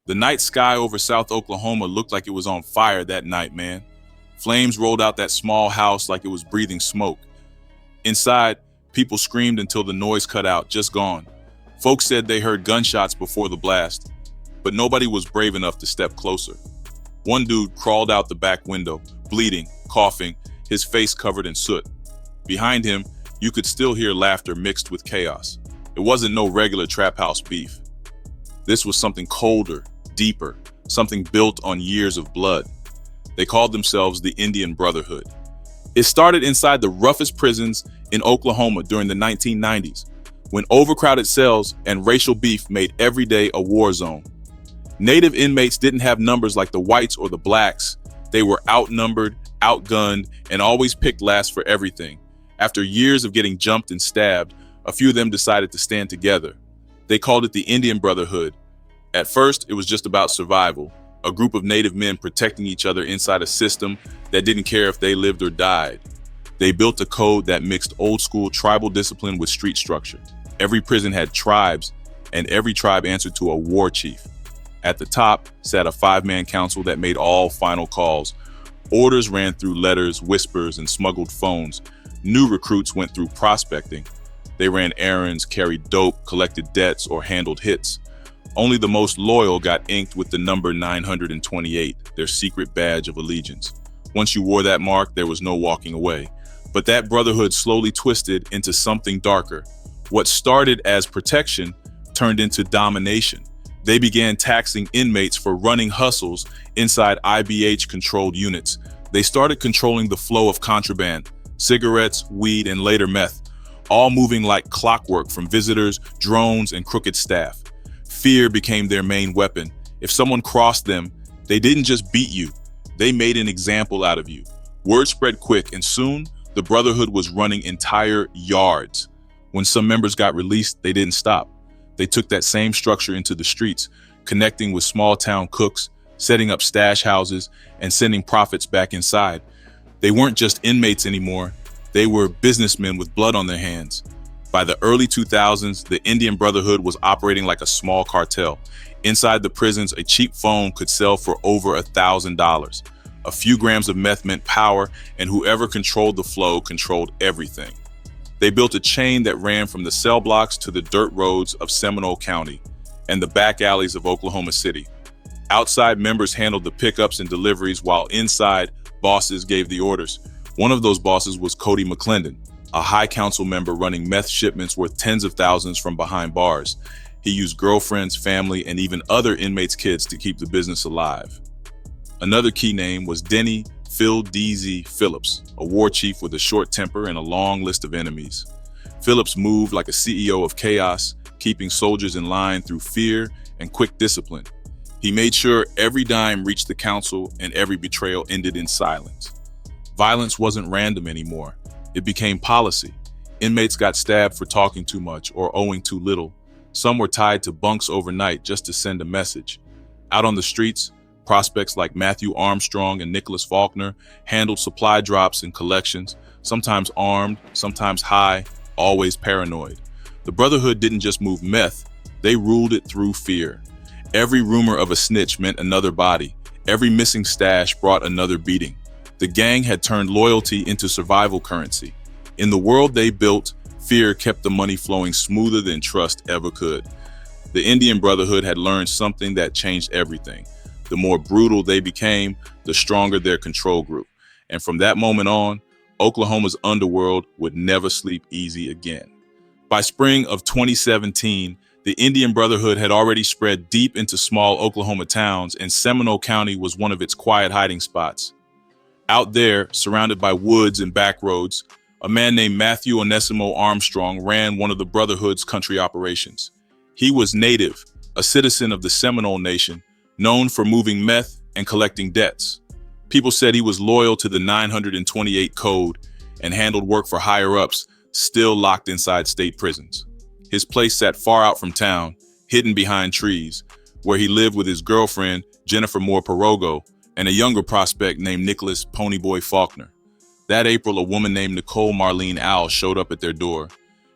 The night sky over South Oklahoma looked like it was on fire that night, man. Flames rolled out that small house like it was breathing smoke. Inside, people screamed until the noise cut out, just gone. Folks said they heard gunshots before the blast, but nobody was brave enough to step closer. One dude crawled out the back window, bleeding, coughing, his face covered in soot. Behind him, you could still hear laughter mixed with chaos. It wasn't no regular trap house beef. This was something colder, deeper, something built on years of blood. They called themselves the Indian Brotherhood. It started inside the roughest prisons in Oklahoma during the 1990s, when overcrowded cells and racial beef made every day a war zone. Native inmates didn't have numbers like the whites or the blacks. They were outnumbered, outgunned, and always picked last for everything. After years of getting jumped and stabbed, a few of them decided to stand together. They called it the Indian Brotherhood. At first, it was just about survival, a group of Native men protecting each other inside a system that didn't care if they lived or died. They built a code that mixed old-school tribal discipline with street structure. Every prison had tribes, and every tribe answered to a war chief. At the top sat a 5-man council that made all final calls. Orders ran through letters, whispers, and smuggled phones. New recruits went through prospecting. They ran errands, carried dope, collected debts, or handled hits. Only the most loyal got inked with the number 928, their secret badge of allegiance. Once you wore that mark, there was no walking away. But that brotherhood slowly twisted into something darker. What started as protection turned into domination. They began taxing inmates for running hustles inside IBH-controlled units. They started controlling the flow of contraband, cigarettes, weed, and later meth, all moving like clockwork from visitors, drones, and crooked staff. Fear became their main weapon. If someone crossed them, they didn't just beat you, they made an example out of you. Word spread quick, and soon, the Brotherhood was running entire yards. When some members got released, they didn't stop. They took that same structure into the streets, connecting with small-town cooks, setting up stash houses, and sending profits back inside. They weren't just inmates anymore. They were businessmen with blood on their hands. By the early 2000s, the Indian Brotherhood was operating like a small cartel. Inside the prisons, a cheap phone could sell for over $1,000. A few grams of meth meant power, and whoever controlled the flow controlled everything. They built a chain that ran from the cell blocks to the dirt roads of Seminole County and the back alleys of Oklahoma City. Outside, members handled the pickups and deliveries, while inside, bosses gave the orders. One of those bosses was Cody McClendon, a high council member running meth shipments worth tens of thousands from behind bars. He used girlfriends, family, and even other inmates' kids to keep the business alive. Another key name was Denny Phillips, a war chief with a short temper and a long list of enemies. Phillips moved like a CEO of chaos, keeping soldiers in line through fear and quick discipline. He made sure every dime reached the council and every betrayal ended in silence. Violence wasn't random anymore. It became policy. Inmates got stabbed for talking too much or owing too little. Some were tied to bunks overnight just to send a message. Out on the streets, prospects like Matthew Armstrong and Nicholas Faulkner handled supply drops and collections, sometimes armed, sometimes high, always paranoid. The Brotherhood didn't just move meth, they ruled it through fear. Every rumor of a snitch meant another body. Every missing stash brought another beating. The gang had turned loyalty into survival currency. In the world they built, fear kept the money flowing smoother than trust ever could. The Indian Brotherhood had learned something that changed everything. The more brutal they became, the stronger their control grew. And from that moment on, Oklahoma's underworld would never sleep easy again. By spring of 2017, the Indian Brotherhood had already spread deep into small Oklahoma towns, and Seminole County was one of its quiet hiding spots. Out there, surrounded by woods and back roads, a man named Matthew Onesimo Armstrong ran one of the Brotherhood's country operations. He was native, a citizen of the Seminole Nation, known for moving meth and collecting debts. People said he was loyal to the 928 code and handled work for higher-ups, still locked inside state prisons. His place sat far out from town, hidden behind trees, where he lived with his girlfriend, Jennifer Moore Perogo, and a younger prospect named Nicholas Ponyboy Faulkner. That April, a woman named Nicole Owl showed up at their door.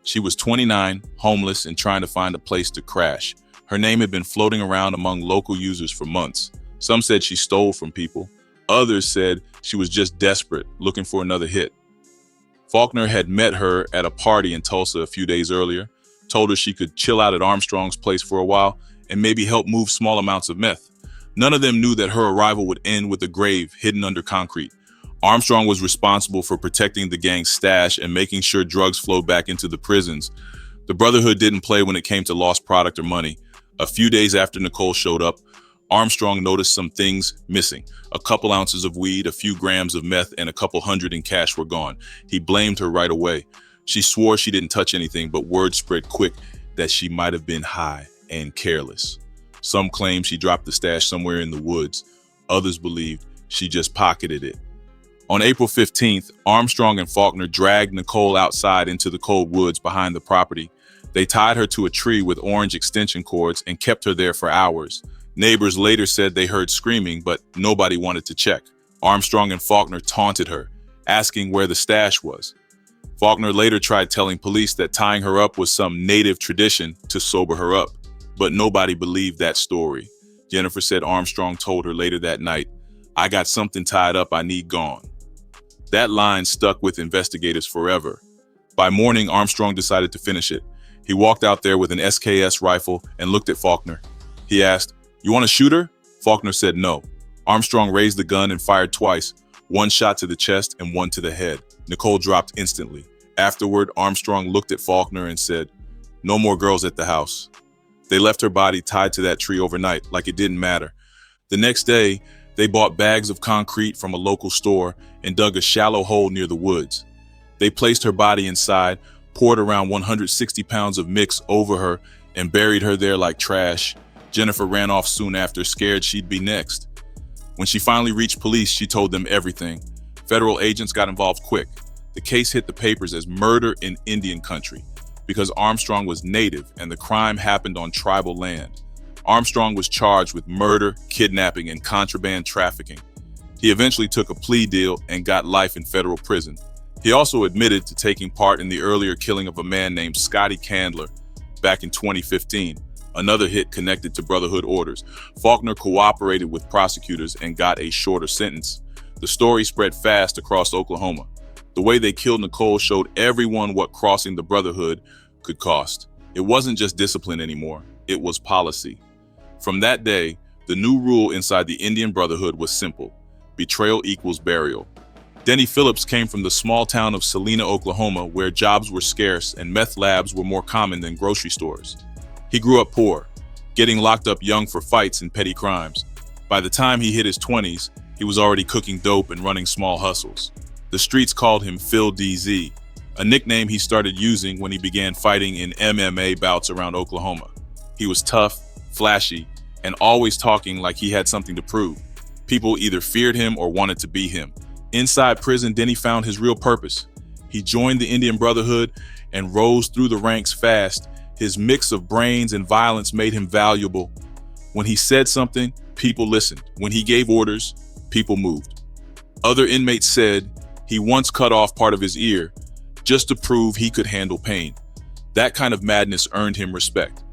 She was 29, homeless, and trying to find a place to crash. Her name had been floating around among local users for months. Some said she stole from people. Others said she was just desperate, looking for another hit. Faulkner had met her at a party in Tulsa a few days earlier, told her she could chill out at Armstrong's place for a while and maybe help move small amounts of meth. None of them knew that her arrival would end with a grave hidden under concrete. Armstrong was responsible for protecting the gang's stash and making sure drugs flowed back into the prisons. The Brotherhood didn't play when it came to lost product or money. A few days after Nicole showed up, Armstrong noticed some things missing. A couple ounces of weed, a few grams of meth, and a couple hundred in cash were gone. He blamed her right away. She swore she didn't touch anything, but word spread quick that she might have been high and careless. Some claimed she dropped the stash somewhere in the woods. Others believed she just pocketed it. On April 15th, Armstrong and Faulkner dragged Nicole outside into the cold woods behind the property. They tied her to a tree with orange extension cords and kept her there for hours. Neighbors later said they heard screaming, but nobody wanted to check. Armstrong and Faulkner taunted her, asking where the stash was. Faulkner later tried telling police that tying her up was some native tradition to sober her up, but nobody believed that story. Jennifer said Armstrong told her later that night, "I got something tied up I need gone." That line stuck with investigators forever. By morning, Armstrong decided to finish it. He walked out there with an SKS rifle and looked at Faulkner. He asked, "You want to shoot her?" Faulkner said no. Armstrong raised the gun and fired twice, one shot to the chest and one to the head. Nicole dropped instantly. Afterward, Armstrong looked at Faulkner and said, "No more girls at the house." They left her body tied to that tree overnight, like it didn't matter. The next day, they bought bags of concrete from a local store and dug a shallow hole near the woods. They placed her body inside, poured around 160 pounds of mix over her, and buried her there like trash. Jennifer ran off soon after, scared she'd be next. When she finally reached police, she told them everything. Federal agents got involved quick. The case hit the papers as murder in Indian country because Armstrong was native and the crime happened on tribal land. Armstrong was charged with murder, kidnapping, and contraband trafficking. He eventually took a plea deal and got life in federal prison. He also admitted to taking part in the earlier killing of a man named Scotty Candler back in 2015, another hit connected to Brotherhood orders. Faulkner cooperated with prosecutors and got a shorter sentence. The story spread fast across Oklahoma. The way they killed Nicole showed everyone what crossing the Brotherhood could cost. It wasn't just discipline anymore, it was policy. From that day, the new rule inside the Indian Brotherhood was simple: betrayal equals burial. Denny Phillips came from the small town of Salina, Oklahoma, where jobs were scarce and meth labs were more common than grocery stores. He grew up poor, getting locked up young for fights and petty crimes. By the time he hit his 20s, he was already cooking dope and running small hustles. The streets called him Phil DZ, a nickname he started using when he began fighting in MMA bouts around Oklahoma. He was tough, flashy, and always talking like he had something to prove. People either feared him or wanted to be him. Inside prison, Denny found his real purpose. He joined the Indian Brotherhood and rose through the ranks fast. His mix of brains and violence made him valuable. When he said something, people listened. When he gave orders, people moved. Other inmates said he once cut off part of his ear just to prove he could handle pain. That kind of madness earned him respect.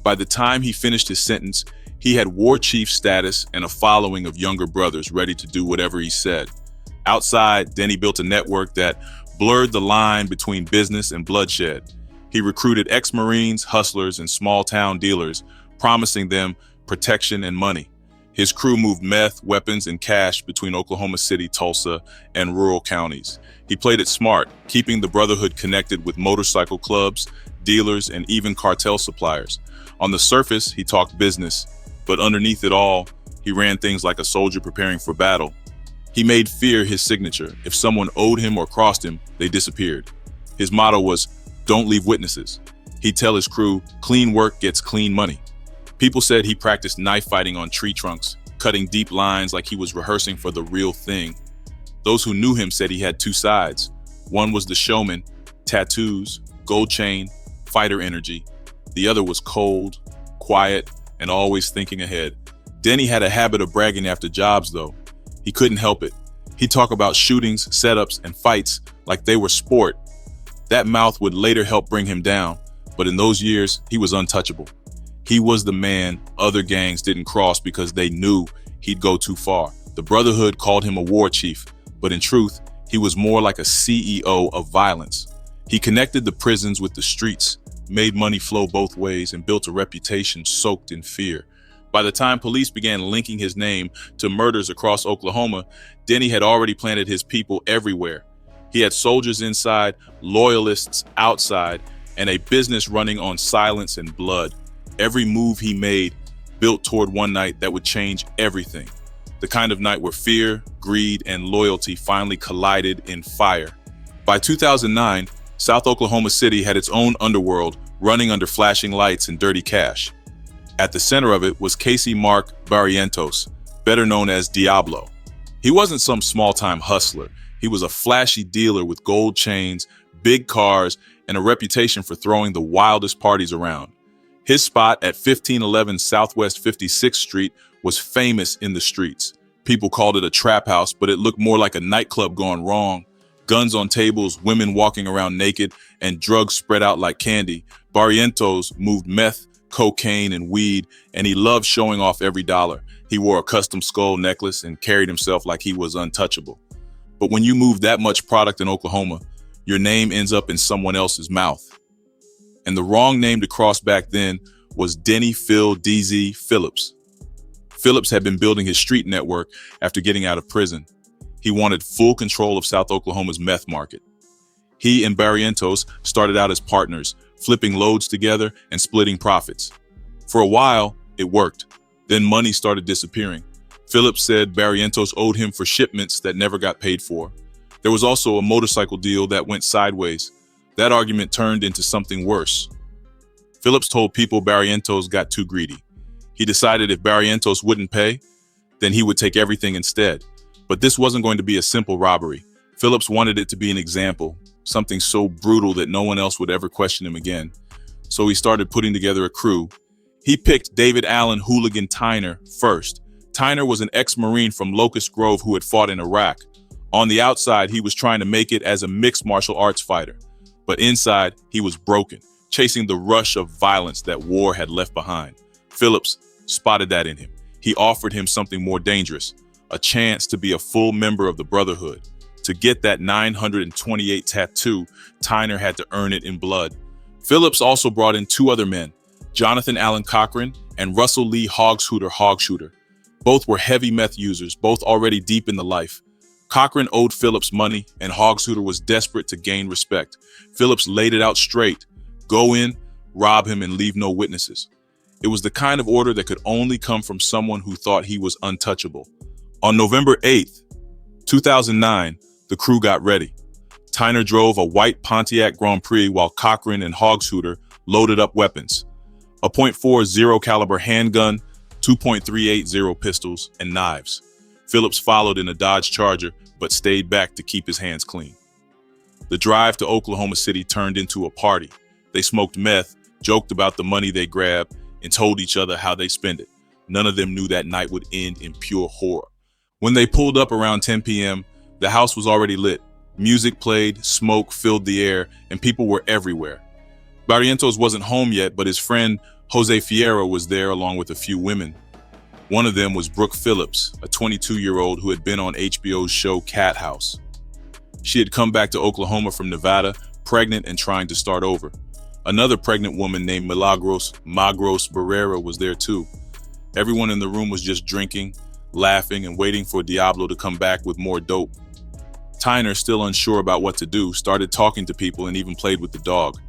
By the time he finished his sentence, he had war chief status and a following of younger brothers ready to do whatever he said. Outside, Denny built a network that blurred the line between business and bloodshed. He recruited ex-Marines, hustlers, and small-town dealers, promising them protection and money. His crew moved meth, weapons, and cash between Oklahoma City, Tulsa, and rural counties. He played it smart, keeping the Brotherhood connected with motorcycle clubs, dealers, and even cartel suppliers. On the surface, he talked business, but underneath it all, he ran things like a soldier preparing for battle. He made fear his signature. If someone owed him or crossed him, they disappeared. His motto was, "Don't leave witnesses." He'd tell his crew, "Clean work gets clean money." People said he practiced knife fighting on tree trunks, cutting deep lines like he was rehearsing for the real thing. Those who knew him said he had two sides. One was the showman, tattoos, gold chain, fighter energy. The other was cold, quiet, and always thinking ahead. Denny had a habit of bragging after jobs, though. He couldn't help it. He'd talk about shootings, setups, and fights like they were sport. That mouth would later help bring him down, but in those years, he was untouchable. He was the man other gangs didn't cross because they knew he'd go too far. The Brotherhood called him a war chief, but in truth, he was more like a CEO of violence. He connected the prisons with the streets, made money flow both ways, and built a reputation soaked in fear. By the time police began linking his name to murders across Oklahoma, Denny had already planted his people everywhere. He had soldiers inside, loyalists outside, and a business running on silence and blood. Every move he made built toward one night that would change everything. The kind of night where fear, greed, and loyalty finally collided in fire. By 2009, South Oklahoma City had its own underworld running under flashing lights and dirty cash. At the center of it was Casey Mark Barrientos, better known as Diablo. He wasn't some small-time hustler. He was a flashy dealer with gold chains, big cars, and a reputation for throwing the wildest parties around. His spot at 1511 Southwest 56th Street was famous in the streets. People called it a trap house, but it looked more like a nightclub gone wrong. Guns on tables, women walking around naked, and drugs spread out like candy. Barrientos moved meth, cocaine, and weed, and he loved showing off every dollar. He wore a custom skull necklace and carried himself like he was untouchable. But when you move that much product in Oklahoma, your name ends up in someone else's mouth. And the wrong name to cross back then was Denny DZ Phillips. Phillips had been building his street network after getting out of prison. He wanted full control of South Oklahoma's meth market. He and Barrientos started out as partners, flipping loads together and splitting profits. For a while, it worked. Then money started disappearing. Phillips said Barrientos owed him for shipments that never got paid for. There was also a motorcycle deal that went sideways. That argument turned into something worse. Phillips told people Barrientos got too greedy. He decided if Barrientos wouldn't pay, then he would take everything instead. But this wasn't going to be a simple robbery. Phillips wanted it to be an example, something so brutal that no one else would ever question him again. So he started putting together a crew. He picked David Allen Hooligan Tyner first. Tyner was an ex-Marine from Locust Grove who had fought in Iraq. On the outside, he was trying to make it as a mixed martial arts fighter. But inside, he was broken, chasing the rush of violence that war had left behind. Phillips spotted that in him. He offered him something more dangerous, a chance to be a full member of the Brotherhood. To get that 928 tattoo, Tyner had to earn it in blood. Phillips also brought in two other men, Jonathan Allen Cochran and Russell Lee Hogshooter. Both were heavy meth users, both already deep in the life. Cochran owed Phillips money, and Hogshooter was desperate to gain respect. Phillips laid it out straight. Go in, rob him, and leave no witnesses. It was the kind of order that could only come from someone who thought he was untouchable. On November 8th, 2009, the crew got ready. Tyner drove a white Pontiac Grand Prix while Cochran and Hogshooter loaded up weapons. A .40 caliber handgun, 2.380 pistols, and knives. Phillips followed in a Dodge Charger, but stayed back to keep his hands clean. The drive to Oklahoma City turned into a party. They smoked meth, joked about the money they grabbed, and told each other how they spent it. None of them knew that night would end in pure horror. When they pulled up around 10 p.m., the house was already lit. Music played, smoke filled the air, and people were everywhere. Barrientos wasn't home yet, but his friend Jose Fierro was there along with a few women. One of them was Brooke Phillips, a 22-year-old who had been on HBO's show Cat House. She had come back to Oklahoma from Nevada, pregnant and trying to start over. Another pregnant woman named Magros Barrera was there too. Everyone in the room was just drinking, laughing, and waiting for Diablo to come back with more dope. Tyner, still unsure about what to do, started talking to people and even played with the dog.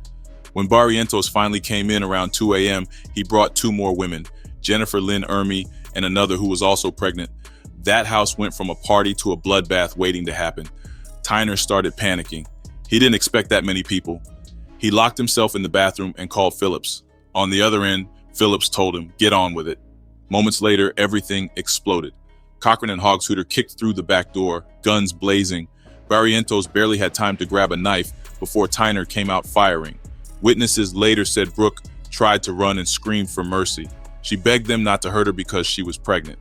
When Barrientos finally came in around 2 a.m., he brought two more women, Jennifer Lynn Ermey and another who was also pregnant. That house went from a party to a bloodbath waiting to happen. Tyner started panicking. He didn't expect that many people. He locked himself in the bathroom and called Phillips. On the other end, Phillips told him, "Get on with it." Moments later, everything exploded. Cochran and Hogshooter kicked through the back door, guns blazing. Barrientos barely had time to grab a knife before Tyner came out firing. Witnesses later said Brooke tried to run and screamed for mercy. She begged them not to hurt her because she was pregnant.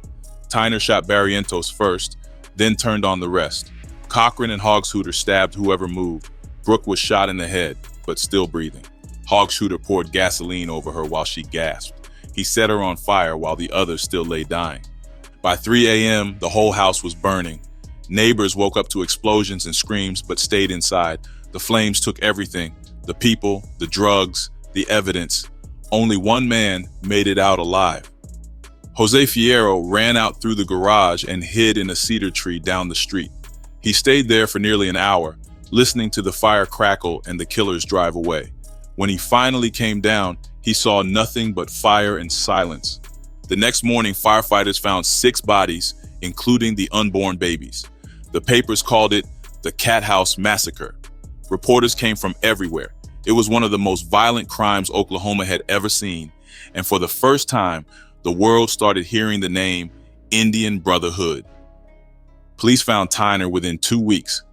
Tyner shot Barrientos first, then turned on the rest. Cochran and Hogshooter stabbed whoever moved. Brooke was shot in the head, but still breathing. Hogshooter poured gasoline over her while she gasped. He set her on fire while the others still lay dying. By 3 a.m., the whole house was burning. Neighbors woke up to explosions and screams but stayed inside. The flames took everything: the people, the drugs, the evidence. Only one man made it out alive. Jose Fierro ran out through the garage and hid in a cedar tree down the street. He stayed there for nearly an hour, listening to the fire crackle and the killers drive away. When he finally came down, he saw nothing but fire and silence. The next morning, firefighters found 6 bodies, including the unborn babies. The papers called it the Cat House Massacre. Reporters came from everywhere. It was one of the most violent crimes Oklahoma had ever seen, and for the first time, the world started hearing the name Indian Brotherhood. Police found Tyner within 2 weeks.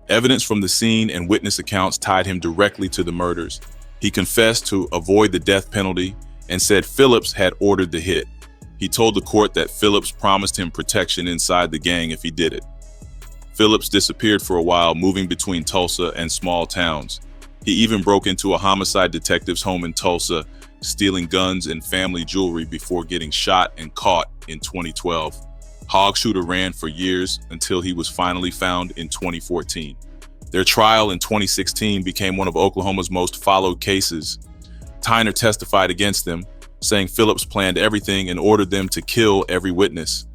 Evidence from the scene and witness accounts tied him directly to the murders. He confessed to avoid the death penalty and said Phillips had ordered the hit. He told the court that Phillips promised him protection inside the gang if he did it. Phillips disappeared for a while, moving between Tulsa and small towns. He even broke into a homicide detective's home in Tulsa, stealing guns and family jewelry before getting shot and caught in 2012. Hog Shooter ran for years until he was finally found in 2014. Their trial in 2016 became one of Oklahoma's most followed cases. Tyner testified against them, saying Phillips planned everything and ordered them to kill every witness.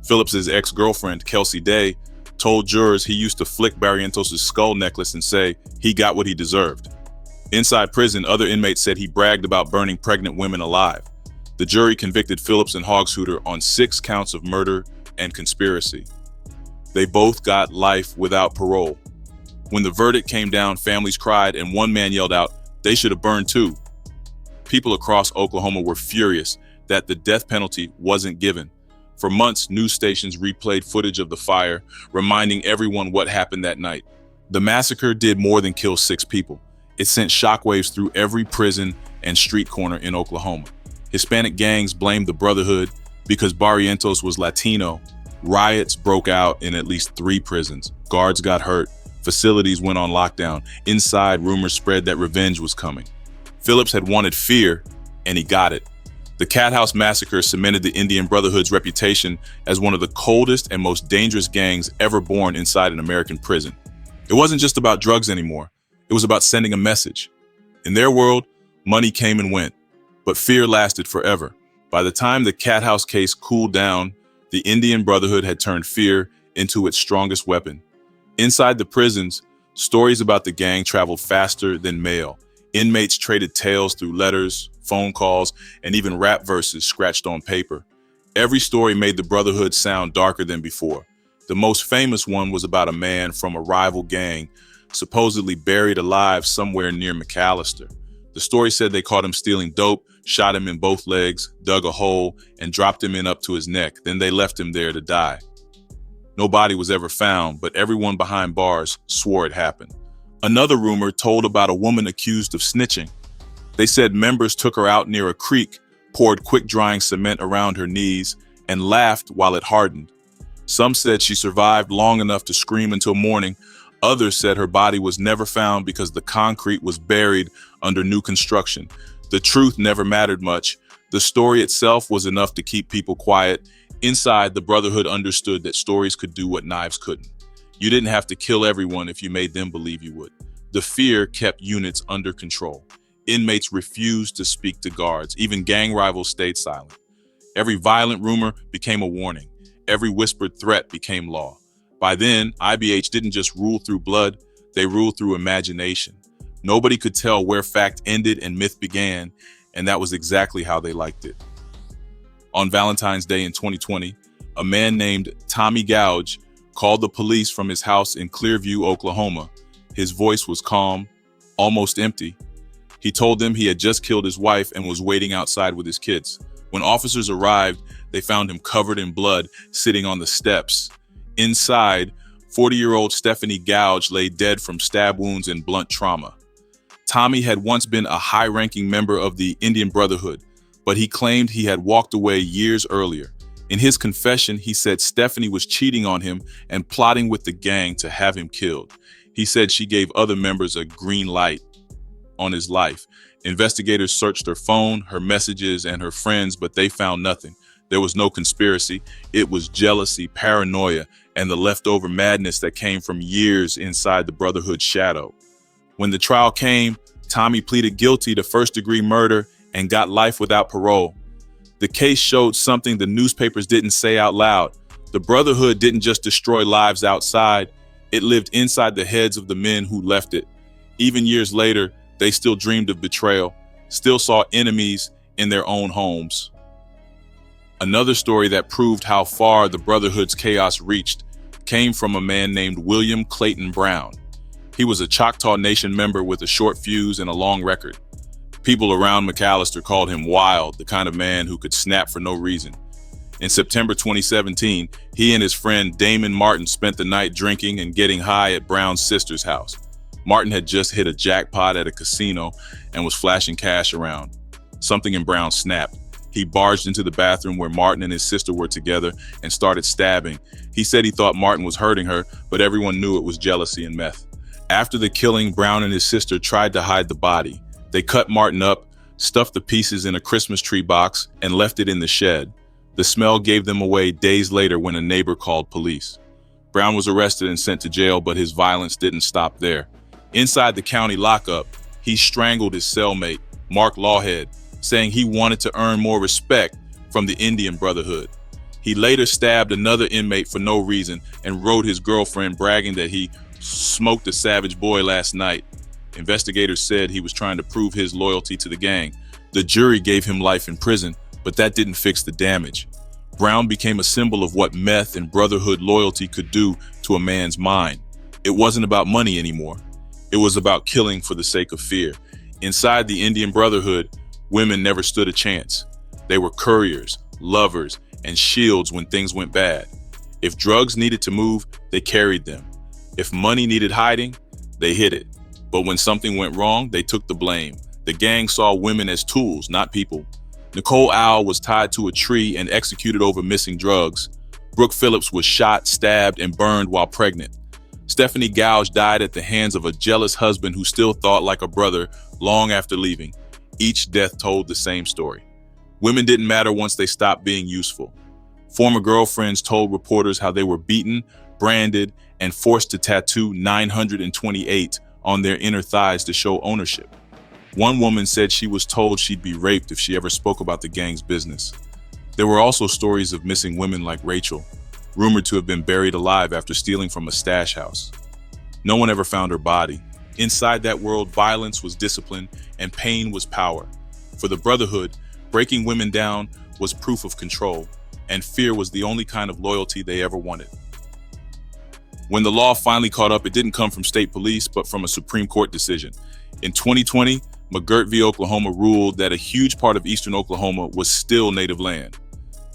Phillips's ex-girlfriend, Kelsey Day, told jurors he used to flick Barrientos' skull necklace and say he got what he deserved. Inside prison, other inmates said he bragged about burning pregnant women alive. The jury convicted Phillips and Hog Shooter on 6 counts of murder and conspiracy. They both got life without parole. When the verdict came down, families cried and one man yelled out, "They should have burned too." People across Oklahoma were furious that the death penalty wasn't given. For months, news stations replayed footage of the fire, reminding everyone what happened that night. The massacre did more than kill 6 people. It sent shockwaves through every prison and street corner in Oklahoma. Hispanic gangs blamed the Brotherhood because Barrientos was Latino. Riots broke out in at least 3 prisons. Guards got hurt. Facilities went on lockdown. Inside, rumors spread that revenge was coming. Phillips had wanted fear, and he got it. The Cat House Massacre cemented the Indian Brotherhood's reputation as one of the coldest and most dangerous gangs ever born inside an American prison. It wasn't just about drugs anymore. It was about sending a message. In their world, money came and went, but fear lasted forever. By the time the Cat House case cooled down, the Indian Brotherhood had turned fear into its strongest weapon. Inside the prisons, stories about the gang traveled faster than mail. Inmates traded tales through letters, phone calls, and even rap verses scratched on paper. Every story made the Brotherhood sound darker than before. The most famous one was about a man from a rival gang, supposedly buried alive somewhere near McAllister. The story said they caught him stealing dope, shot him in both legs, dug a hole, and dropped him in up to his neck. Then they left him there to die. No body was ever found, but everyone behind bars swore it happened. Another rumor told about a woman accused of snitching. They said members took her out near a creek, poured quick-drying cement around her knees, and laughed while it hardened. Some said she survived long enough to scream until morning. Others said her body was never found because the concrete was buried under new construction. The truth never mattered much. The story itself was enough to keep people quiet. Inside, the Brotherhood understood that stories could do what knives couldn't. You didn't have to kill everyone if you made them believe you would. The fear kept units under control. Inmates refused to speak to guards. Even gang rivals stayed silent. Every violent rumor became a warning. Every whispered threat became law. By then, IBH didn't just rule through blood, they ruled through imagination. Nobody could tell where fact ended and myth began, and that was exactly how they liked it. On Valentine's Day in 2020, a man named Tommy Gouge called the police from his house in Clearview, Oklahoma. His voice was calm, almost empty. He told them he had just killed his wife and was waiting outside with his kids. When officers arrived, they found him covered in blood, sitting on the steps. Inside, 40-year-old Stephanie Gouge lay dead from stab wounds and blunt trauma. Tommy had once been a high-ranking member of the Indian Brotherhood, but he claimed he had walked away years earlier. In his confession, he said Stephanie was cheating on him and plotting with the gang to have him killed. He said she gave other members a green light. on his life. Investigators searched her phone, her messages, and her friends, but they found nothing. There was no conspiracy. It was jealousy, paranoia, and the leftover madness that came from years inside the Brotherhood's shadow. When the trial came, Tommy pleaded guilty to first-degree murder and got life without parole. The case showed something the newspapers didn't say out loud. The Brotherhood didn't just destroy lives outside, it lived inside the heads of the men who left it. Even years later, they still dreamed of betrayal, still saw enemies in their own homes. Another story that proved how far the Brotherhood's chaos reached came from a man named William Clayton Brown. He was a Choctaw Nation member with a short fuse and a long record. People around McAllister called him wild, the kind of man who could snap for no reason. In September 2017, he and his friend Damon Martin spent the night drinking and getting high at Brown's sister's house. Martin had just hit a jackpot at a casino and was flashing cash around. Something in Brown snapped. He barged into the bathroom where Martin and his sister were together and started stabbing. He said he thought Martin was hurting her, but everyone knew it was jealousy and meth. After the killing, Brown and his sister tried to hide the body. They cut Martin up, stuffed the pieces in a Christmas tree box, and left it in the shed. The smell gave them away days later when a neighbor called police. Brown was arrested and sent to jail, but his violence didn't stop there. Inside the county lockup, he strangled his cellmate, Mark Lawhead, saying he wanted to earn more respect from the Indian Brotherhood. He later stabbed another inmate for no reason and wrote his girlfriend bragging that he smoked a savage boy last night. Investigators said he was trying to prove his loyalty to the gang. The jury gave him life in prison, but that didn't fix the damage. Brown became a symbol of what meth and Brotherhood loyalty could do to a man's mind. It wasn't about money anymore. It was about killing for the sake of fear. Inside the Indian Brotherhood, women never stood a chance. They were couriers, lovers, and shields when things went bad. If drugs needed to move, they carried them. If money needed hiding, they hid it. But when something went wrong, they took the blame. The gang saw women as tools, not people. Nicole Owl was tied to a tree and executed over missing drugs. Brooke Phillips was shot, stabbed, and burned while pregnant. Stephanie Gouge died at the hands of a jealous husband who still thought like a brother long after leaving. Each death told the same story. Women didn't matter once they stopped being useful. Former girlfriends told reporters how they were beaten, branded, and forced to tattoo 928 on their inner thighs to show ownership. One woman said she was told she'd be raped if she ever spoke about the gang's business. There were also stories of missing women like Rachel, rumored to have been buried alive after stealing from a stash house. No one ever found her body. Inside that world, violence was discipline and pain was power. For the Brotherhood, breaking women down was proof of control, and fear was the only kind of loyalty they ever wanted. When the law finally caught up, it didn't come from state police, but from a Supreme Court decision. In 2020, McGirt v. Oklahoma ruled that a huge part of eastern Oklahoma was still native land.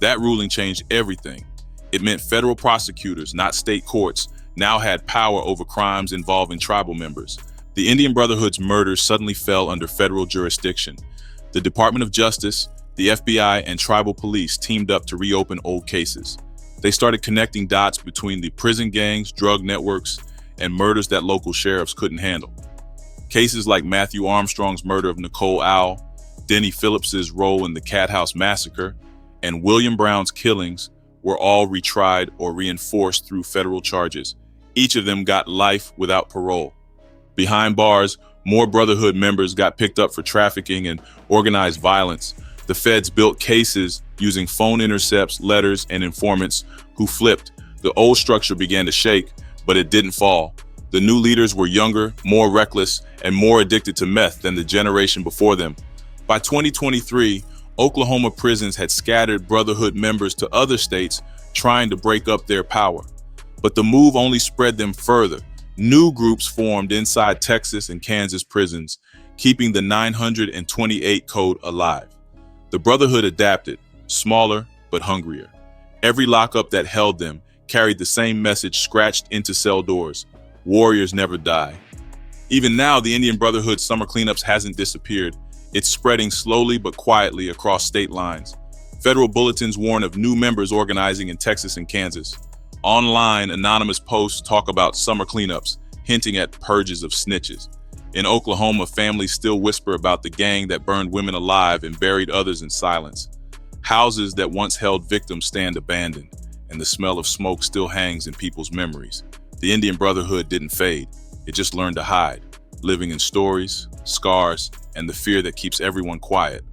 That ruling changed everything. It meant federal prosecutors, not state courts, now had power over crimes involving tribal members. The Indian Brotherhood's murders suddenly fell under federal jurisdiction. The Department of Justice, the FBI, and tribal police teamed up to reopen old cases. They started connecting dots between the prison gangs, drug networks, and murders that local sheriffs couldn't handle. Cases like Matthew Armstrong's murder of Nicole Owl, Denny Phillips's role in the Cat House massacre, and William Brown's killings were all retried or reinforced through federal charges. Each of them got life without parole. Behind bars, more Brotherhood members got picked up for trafficking and organized violence. The feds built cases using phone intercepts, letters, and informants who flipped. The old structure began to shake, but it didn't fall. The new leaders were younger, more reckless, and more addicted to meth than the generation before them. By 2023, Oklahoma prisons had scattered Brotherhood members to other states trying to break up their power. But the move only spread them further. New groups formed inside Texas and Kansas prisons, keeping the 928 code alive. The Brotherhood adapted, smaller but hungrier. Every lockup that held them carried the same message scratched into cell doors: warriors never die. Even now, the Indian Brotherhood summer cleanups hasn't disappeared. It's spreading slowly but quietly across state lines. Federal bulletins warn of new members organizing in Texas and Kansas. Online, anonymous posts talk about summer cleanups, hinting at purges of snitches. In Oklahoma, families still whisper about the gang that burned women alive and buried others in silence. Houses that once held victims stand abandoned, and the smell of smoke still hangs in people's memories. The Indian Brotherhood didn't fade. It just learned to hide, living in stories, scars, and the fear that keeps everyone quiet.